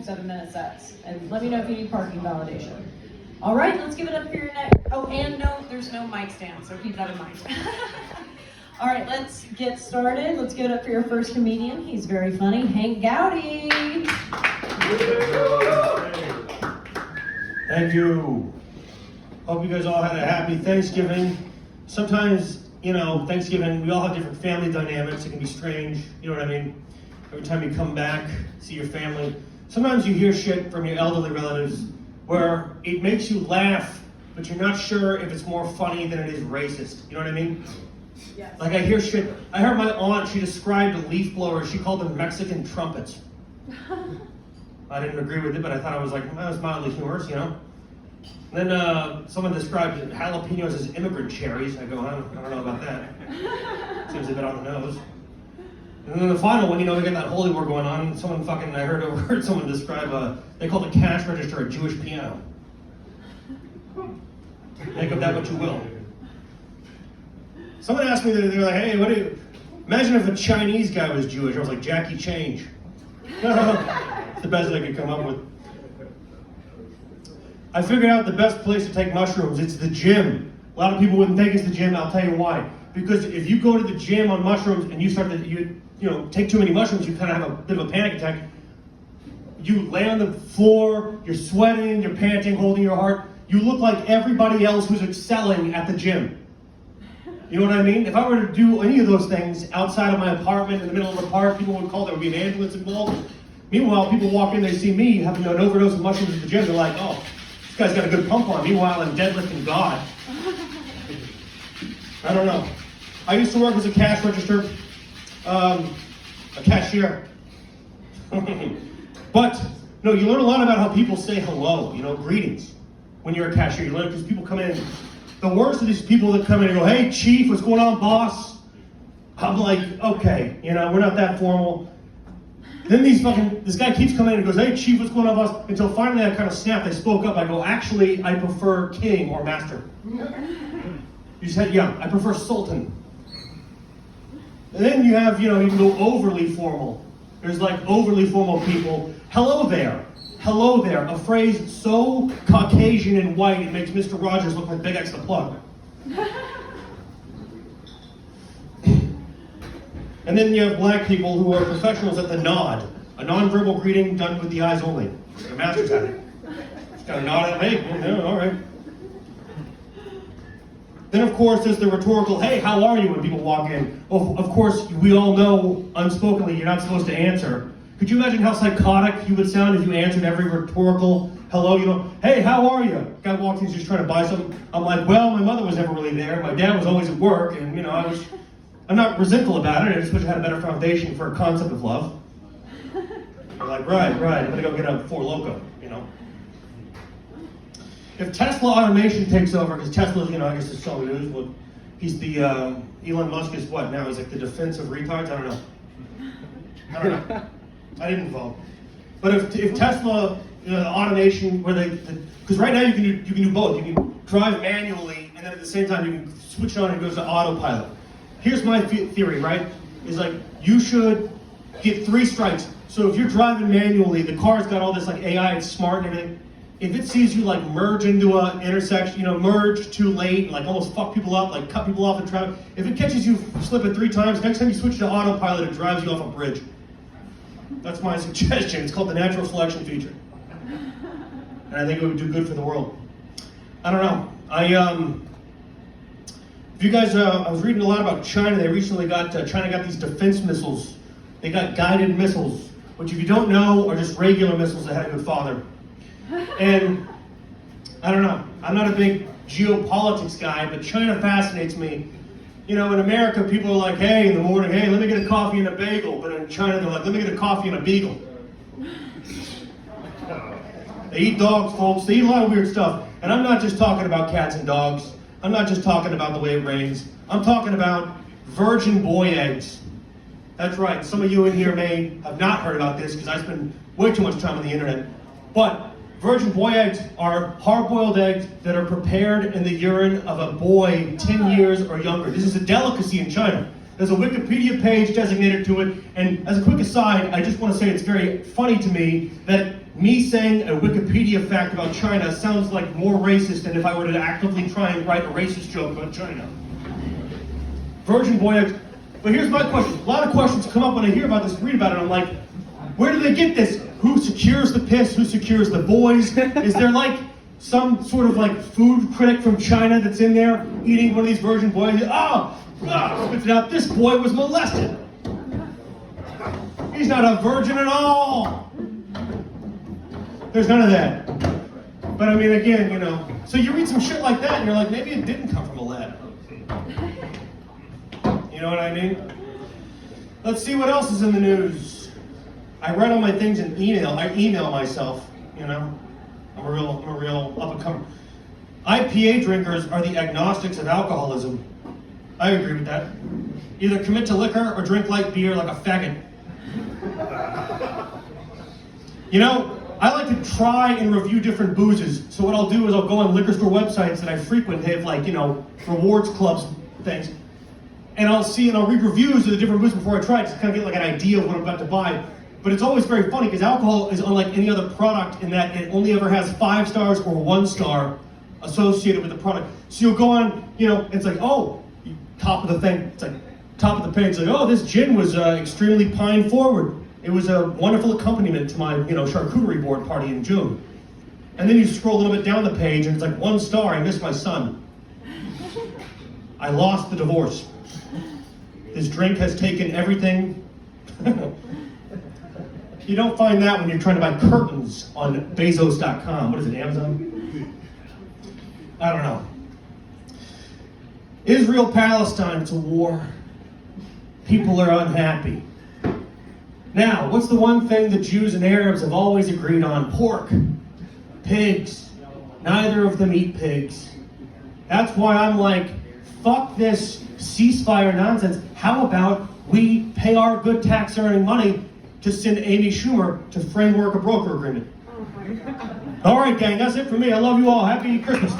7-minute sets. And let me know if you need parking validation. All right, let's give it up for your next. Oh, and no, there's no mic stand, so keep that in mind. All right, let's get started. Let's give it up for your first comedian. He's very funny, Hank Gowdey. Thank you. Hope you guys all had a happy Thanksgiving. Sometimes, Thanksgiving, we all have different family dynamics. It can be strange, you know what I mean? Every time you come back, see your family. Sometimes you hear shit from your elderly relatives where it makes you laugh, but you're not sure if it's more funny than it is racist. You know what I mean? Yes. Like I hear shit. I heard my aunt, she described a leaf blower, she called them Mexican trumpets. I didn't agree with it, but I thought that was mildly humorous, And then someone described jalapenos as immigrant cherries. I go, I don't know about that. Seems a bit on the nose. And then the final one, they got that holy war going on. I heard someone describe, they called the cash register a Jewish piano. Make of that what you will. Someone asked me, they were like, hey, imagine if a Chinese guy was Jewish. I was like, Jackie Change. It's the best I could come up with. I figured out the best place to take mushrooms, it's the gym. A lot of people wouldn't think it's the gym, I'll tell you why. Because if you go to the gym on mushrooms and you start to, take too many mushrooms, you kind of have a bit of a panic attack. You lay on the floor, you're sweating, you're panting, holding your heart. You look like everybody else who's excelling at the gym. You know what I mean? If I were to do any of those things outside of my apartment in the middle of a park, people would call, there would be an ambulance involved. Meanwhile, people walk in, they see me having an overdose of mushrooms at the gym, they're like, oh, this guy's got a good pump on. Meanwhile, I'm deadlifting God. I don't know. I used to work as a cash register, a cashier. But, you learn a lot about how people say hello, greetings. When you're a cashier, you learn because people come in. The worst of these people that come in and go, hey, chief, what's going on, boss? I'm like, okay, we're not that formal. Then this guy keeps coming in and goes, hey, chief, what's going on, boss? Until finally I kind of snapped, I spoke up, I go, actually, I prefer king or master. You said, yeah, I prefer sultan. And then you have, you can go overly formal. There's like overly formal people. Hello there. Hello there. A phrase so Caucasian and white it makes Mr. Rogers look like Big X the Plug. And then you have black people who are professionals at the nod. A nonverbal greeting done with the eyes only. Their master's at it. Just kind of nod at me. Yeah, all right. Then, of course, there's the rhetorical, hey, how are you, when people walk in. Of course, we all know unspokenly you're not supposed to answer. Could you imagine how psychotic you would sound if you answered every rhetorical hello, hey, how are you? Guy walks in, he's just trying to buy something. I'm like, well, my mother was never really there. My dad was always at work, and, I'm not resentful about it. I just wish I had a better foundation for a concept of love. You're like, right, I'm gonna go get a Four Loko, If Tesla automation takes over, because Tesla's, I guess it's all news, but he's the, Elon Musk is what now? He's like the defense of retards? I don't know. I didn't vote. But if Tesla, automation, where because right now you can do both. You can drive manually, and then at the same time you can switch it on and it goes to autopilot. Here's my theory, right? Is like, you should get 3 strikes. So if you're driving manually, the car's got all this like AI, it's smart and everything. If it sees you like merge into an intersection, merge too late, like almost fuck people up, like cut people off in traffic, if it catches you slipping 3 times, next time you switch to autopilot, it drives you off a bridge. That's my suggestion. It's called the natural selection feature. And I think it would do good for the world. I don't know. If you guys, I was reading a lot about China. They recently China got these defense missiles. They got guided missiles, which if you don't know are just regular missiles that had a good father. And I don't know. I'm not a big geopolitics guy, but China fascinates me. In America, people are like, hey, in the morning, hey, let me get a coffee and a bagel. But in China, they're like, let me get a coffee and a beagle. They eat dogs, folks. They eat a lot of weird stuff. And I'm not just talking about cats and dogs. I'm not just talking about the way it rains. I'm talking about virgin boy eggs. That's right. Some of you in here may have not heard about this because I spend way too much time on the internet. But virgin boy eggs are hard-boiled eggs that are prepared in the urine of a boy 10 years or younger. This is a delicacy in China. There's a Wikipedia page designated to it, and as a quick aside, I just want to say it's very funny to me that me saying a Wikipedia fact about China sounds like more racist than if I were to actively try and write a racist joke about China. Virgin voyage. But here's my question. A lot of questions come up when I hear about this, read about it. I'm like, where do they get this? Who secures the piss? Who secures the boys? Is there like some sort of like food critic from China that's in there eating one of these virgin voyages? Spits it out. This boy was molested. He's not a virgin at all. There's none of that. But I mean, again, you know, so you read some shit like that and you're like, maybe it didn't come from a lab. You know what I mean? Let's see what else is in the news. I write all my things in email. I email myself, you know. I'm a real up-and-comer. IPA drinkers are the agnostics of alcoholism. I agree with that. Either commit to liquor or drink light beer like a faggot. You know, I like to try and review different boozes. So what I'll do is I'll go on liquor store websites that I frequent. They have like, you know, rewards clubs, things. And I'll see and I'll read reviews of the different boozes before I try it to kind of get like an idea of what I'm about to buy. But it's always very funny because alcohol is unlike any other product in that it only ever has 5 stars or 1 star associated with the product. So you'll go on, you know, it's like, oh, top of the thing, it's like top of the page, like, oh, this gin was extremely pine forward. It was a wonderful accompaniment to my, you know, charcuterie board party in June. And then you scroll a little bit down the page and it's like 1 star, I missed my son. I lost the divorce. This drink has taken everything. You don't find that when you're trying to buy curtains on Bezos.com. What is it, Amazon? I don't know. Israel-Palestine, it's a war. People are unhappy. Now, what's the one thing the Jews and Arabs have always agreed on? Pork. Pigs. Neither of them eat pigs. That's why I'm like, fuck this ceasefire nonsense. How about we pay our good tax-earning money to send Amy Schumer to framework a broker agreement? All right, gang, that's it for me. I love you all. Happy Christmas.